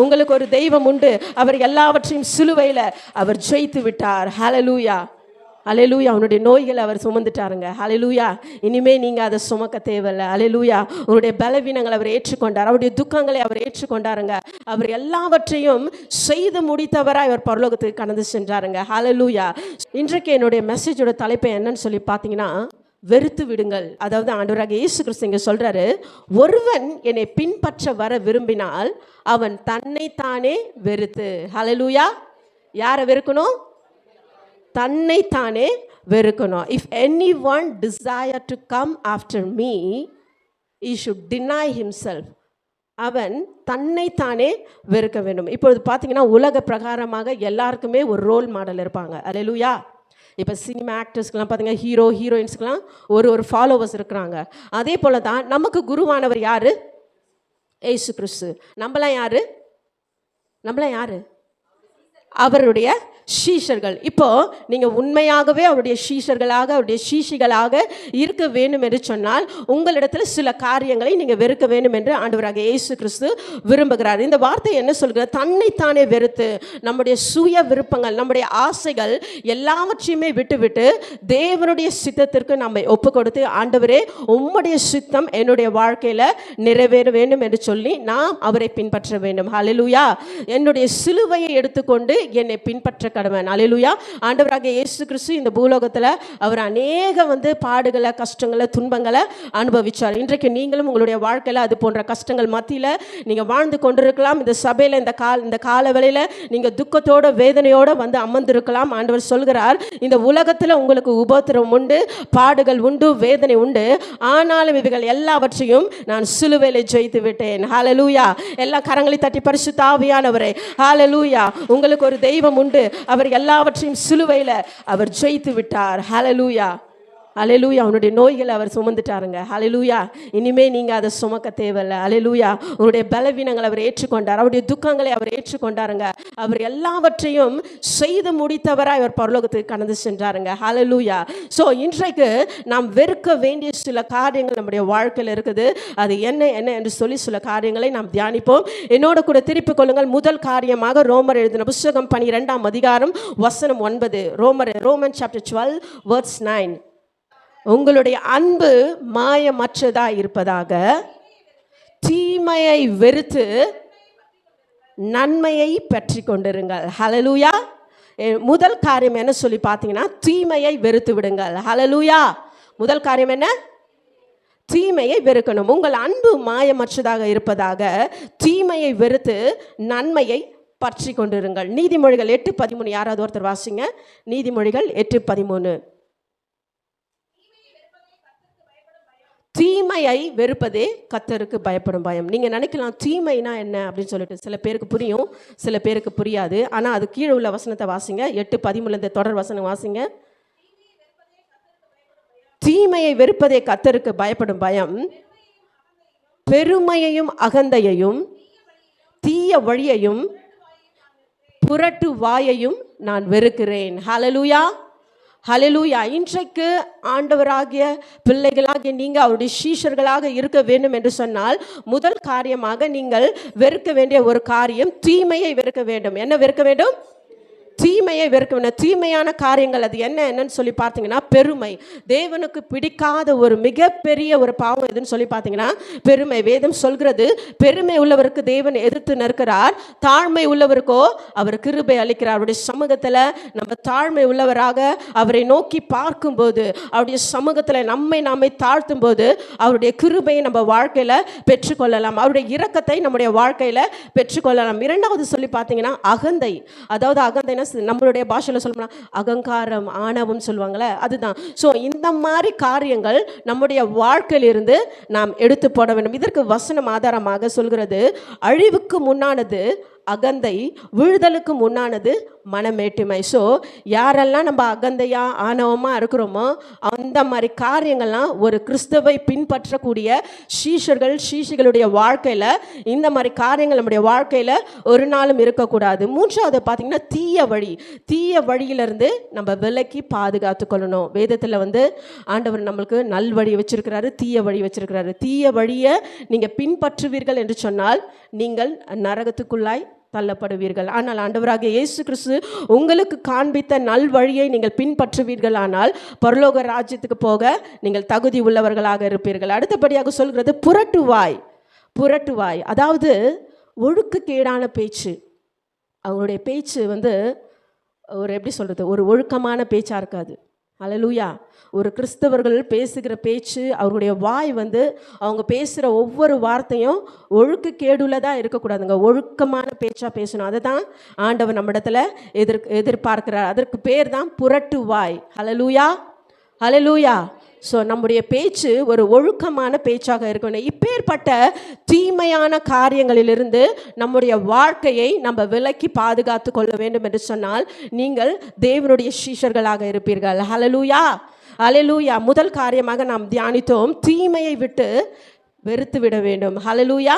உங்களுக்கு ஒரு தெய்வம் உண்டு. அவர் எல்லாவற்றையும் சிலுவையில் அவர் ஜெயித்து விட்டார். ஹல்லேலூயா, ஹல்லேலூயா. அவனுடைய நோய்களை அவர் சுமந்துட்டாருங்க. ஹல்லேலூயா. இனிமே நீங்க அதை சுமக்க தேவையில்லை. ஹல்லேலூயா. உங்களுடைய பலவீனங்களை அவர் ஏற்றுக்கொண்டார், அவருடைய துக்கங்களை அவர் ஏற்றுக்கொண்டாருங்க. அவர் எல்லாவற்றையும் செய்து முடித்தவராய் அவர் பரலோகத்துக்கு கடந்து சென்றாருங்க. ஹல்லேலூயா. இன்றைக்கு என்னுடைய மெசேஜோட தலைப்பை என்னன்னு சொல்லி பார்த்தீங்கன்னா, வெறுத்து விடுங்கள். அதாவது ஆண்டவராக இயேசு கிறிஸ்து இங்கே சொல்றாரு, ஒருவன் என்னை பின்பற்ற வர விரும்பினால் அவன் தன்னைத்தானே வெறுத்து. ஹல்லேலூயா. யாரை வெறுக்கணும்? தன்னைத்தானே வெறுக்கணும். If any one desire to come after me he should deny himself. அவன் தன்னைத்தானே வெறுக்க வேண்டும். இப்பொழுது பார்த்தீங்கன்னா உலக பிரகாரமாக எல்லாருக்குமே ஒரு ரோல் மாடல் இருப்பாங்க. ஹல்லேலூயா. இப்போ சினிமா ஆக்டர்ஸ்க்கெலாம் பார்த்தீங்கன்னா ஹீரோ ஹீரோயின்ஸ்க்கெலாம் ஒரு ஃபாலோவர்ஸ் இருக்கிறாங்க. அதே போல தான் நமக்கு குருவானவர் யார்? ஏசு கிறிஸ்து. நம்மளாம் யார்? அவருடைய சீஷர்கள். இப்போ நீங்கள் உண்மையாகவே அவருடைய சீஷர்களாக, அவருடைய சீஷிகளாக இருக்க வேண்டும் என்று சொன்னால் உங்களிடத்தில் சில காரியங்களை நீங்கள் வெறுக்க வேண்டும் என்று ஆண்டவராக இயேசு கிறிஸ்து விரும்புகிறார். இந்த வார்த்தை என்ன சொல்கிறது? தன்னைத்தானே வெறுத்து நம்முடைய சுய விருப்பங்கள், நம்முடைய ஆசைகள் எல்லாவற்றையுமே விட்டுவிட்டு தேவனுடைய சித்தத்திற்கு நம்ம ஒப்பு கொடுத்து, ஆண்டவரே உம்முடைய சித்தம் என்னுடைய வாழ்க்கையில் நிறைவேற வேண்டும் என்று சொல்லி நாம் அவரை பின்பற்ற வேண்டும். ஹல்லேலூயா. என்னுடைய சிலுவையை எடுத்துக்கொண்டு என்னை பின்பற்ற கடவன். அல்லேலூயா. ஆண்டவராக இயேசு கிறிஸ்து இந்த பூலோகத்தில் அவர் அநேக பாடுகளை, கஷ்டங்களை, துன்பங்களை அனுபவிச்சார். இன்றைக்கு நீங்களும் உங்களுடைய வாழ்க்கையில் அது போன்ற கஷ்டங்கள் மத்தியில் நீங்கள் வாழ்ந்து கொண்டிருக்கலாம். இந்த சபையில் இந்த கால வேளையில் நீங்கள் துக்கத்தோட வேதனையோடு அமர்ந்திருக்கலாம். ஆண்டவர் சொல்கிறார், இந்த உலகத்தில் உங்களுக்கு உபத்திரம் உண்டு, பாடுகள் உண்டு, வேதனை உண்டு, ஆனாலும் இவைகள் எல்லாவற்றையும் நான் சிலுவையில் ஜெயித்து விட்டேன். ஹல்லேலூயா. எல்லா கரங்களை தட்டி பரிசுத்த ஆவியானவரே, ஹல்லேலூயா. உங்களுக்கு ஒரு தெய்வம் உண்டு, அவர் எல்லாவற்றையும் சிலுவையில் அவர் ஜெயித்து விட்டார். ஹல்லேலூயா, ஹல்லேலூயா. அவனுடைய நோய்களை அவர் சுமந்துட்டாருங்க. ஹல்லேலூயா. இனிமே நீங்க அதை சுமக்க தேவையில்லை. ஹல்லேலூயா. உங்களுடைய பலவீனங்களை அவர் ஏற்றுக்கொண்டார், அவருடைய துக்கங்களை அவர் ஏற்றுக்கொண்டாருங்க. அவர் எல்லாவற்றையும் செய்து முடித்தவராய் அவர் பரலோகத்துக்கு கடந்து சென்றாருங்க. ஹல்லேலூயா. ஸோ இன்றைக்கு நாம் வெறுக்க வேண்டிய சில காரியங்கள் நம்முடைய வாழ்க்கையில் இருக்குது. அது என்ன என்று சொல்லி சில காரியங்களை நாம் தியானிப்போம். என்னோட கூட திருப்பிக் கொள்ளுங்கள். முதல் காரியமாக ரோமர் எழுதின புத்தகம் 12ஆம் அதிகாரம் வசனம் 9. Roman chapter 12 verse 9. உங்களுடைய அன்பு மாயமற்றதா இருப்பதாக, தீமையை வெறுத்து நன்மையை பற்றி கொண்டிருங்கள். ஹல்லேலூயா. முதல் காரியம் என்ன சொல்லி பார்த்தீங்கன்னா, தீமையை வெறுத்து விடுங்கள். ஹல்லேலூயா. முதல் காரியம் என்ன? தீமையை வெறுக்கணும். உங்கள் அன்பு மாயமற்றதாக இருப்பதாக, தீமையை வெறுத்து நன்மையை பற்றி கொண்டிருங்கள். நீதிமொழிகள் 8:13. யாராவது ஒருத்தர் வாசிங்க. நீதிமொழிகள் 8:13. தீமையை வெறுப்பதே கர்த்தருக்கு பயப்படும் பயம். நீங்கள் நினைக்கலாம் தீமைனா என்ன அப்படின்னு சொல்லிட்டு. சில பேருக்கு புரியும், சில பேருக்கு புரியாது. ஆனால் அது கீழே உள்ள வசனத்தை வாசிங்க. 8:13 தொடர் வசனம் வாசிங்க. தீமையை வெறுப்பதே கர்த்தருக்கு பயப்படும் பயம், பெருமையையும் அகந்தையையும் தீய வழியையும் புரட்டு வாயையும் நான் வெறுக்கிறேன். ஹல்லேலூயா, ஹல்லேலூயா. இன்றைக்கு ஆண்டவராகிய பிள்ளைகளாகிய நீங்கள் அவருடைய சீஷர்களாக இருக்க வேண்டும் என்று சொன்னால் முதல் காரியமாக நீங்கள் வெறுக்க வேண்டிய ஒரு காரியம், தீமையை வெறுக்க வேண்டும். என்ன வெறுக்க வேண்டும்? தீமையை வெறுக்க வேண்டும். தீமையான காரியங்கள் அது என்னன்னு சொல்லி பார்த்தீங்கன்னா, பெருமை. தேவனுக்கு பிடிக்காத ஒரு மிகப்பெரிய ஒரு பாவம் எதுன்னு சொல்லி பார்த்தீங்கன்னா பெருமை. வேதம் சொல்கிறது, பெருமை உள்ளவருக்கு தேவன் எதிர்த்து நிற்கிறார், தாழ்மை உள்ளவருக்கோ அவர் கிருபை அளிக்கிறார். அவருடைய சமூகத்தில் நம்ம தாழ்மை உள்ளவராக அவரை நோக்கி பார்க்கும்போது, அவருடைய சமூகத்தில் நாமே தாழ்த்தும் போது அவருடைய கிருபையை நம்ம வாழ்க்கையில் பெற்றுக்கொள்ளலாம், அவருடைய இரக்கத்தை நம்முடைய வாழ்க்கையில் பெற்றுக்கொள்ளலாம். இரண்டாவது சொல்லி பார்த்தீங்கன்னா அகந்தை. அதாவது அகந்தைனா நம்மளுடைய பாஷையில் சொல்லணும்னா அகங்காரம், ஆணவம் சொல்லுவாங்களே, அதுதான். ஸோ இந்த மாதிரி காரியங்கள் நம்முடைய வாழ்க்கையிலிருந்து நாம் எடுத்து போட வேண்டும். இதற்கு வசனம் ஆதாரமாக சொல்கிறது, அழிவுக்கு முன்னானது அகந்தை, விழுதலுக்கு முன்னானது மனமேட்டுமை. ஸோ யாரெல்லாம் நம்ம அகந்தையா ஆணவமாக இருக்கிறோமோ அந்த மாதிரி காரியங்கள்லாம் ஒரு கிறிஸ்துவை பின்பற்றக்கூடிய சீஷர்களுடைய வாழ்க்கையில் இந்த மாதிரி காரியங்கள் நம்முடைய வாழ்க்கையில் ஒரு நாளும் இருக்கக்கூடாது. மூன்றாவது பார்த்தீங்கன்னா தீய வழியிலிருந்து நம்ம விலக்கி பாதுகாத்து கொள்ளணும். வேதத்தில் ஆண்டவர் நம்மளுக்கு நல் வழி வச்சிருக்கிறாரு, தீய வழி வச்சிருக்கிறாரு. தீய வழியை நீங்கள் பின்பற்றுவீர்கள் என்று சொன்னால் நீங்கள் நரகத்துக்குள்ளாய் தள்ளப்படுவீர்கள். ஆனால் ஆண்டவராகிய இயேசு கிறிஸ்து உங்களுக்கு காண்பித்த நல் வழியை நீங்கள் பின்பற்றுவீர்கள், ஆனால் பரலோக ராஜ்யத்துக்கு போக நீங்கள் தகுதி உள்ளவர்களாக இருப்பீர்கள். அடுத்தபடியாக சொல்கிறது புரட்டுவாய், அதாவது ஒழுக்கக்கேடான பேச்சு. அவங்களுடைய பேச்சு ஒரு எப்படி சொல்கிறது, ஒரு ஒழுக்கமான பேச்சாக இருக்காது. அல்லேலூயா. ஒரு கிறிஸ்தவர்கள் பேசுகிற பேச்சு, அவருடைய வாய் அவங்க பேசுகிற ஒவ்வொரு வார்த்தையும் ஒழுக்கக்கேடுள்ளதாக இருக்கக்கூடாதுங்க. ஒழுக்கமான பேச்சாக பேசணும். அதை தான் ஆண்டவர் நம்மிடத்தில் எதிர்பார்க்கிறார். அதற்கு பேர் தான் புரட்டு வாய். அல்லேலூயா. ஸோ நம்முடைய பேச்சு ஒரு ஒழுக்கமான பேச்சாக இருக்கணும். இப்பேற்பட்ட தீமையான காரியங்களிலிருந்து நம்முடைய வாழ்க்கையை நம்ம விலக்கி பாதுகாத்து கொள்ள வேண்டும் என்று சொன்னால் நீங்கள் தேவனுடைய சீஷர்களாக இருப்பீர்கள். அல்லேலூயா. முதல் காரியமாக நாம் தியானித்தோம், தீமையை விட்டு வெறுத்து விட வேண்டும். அல்லேலூயா.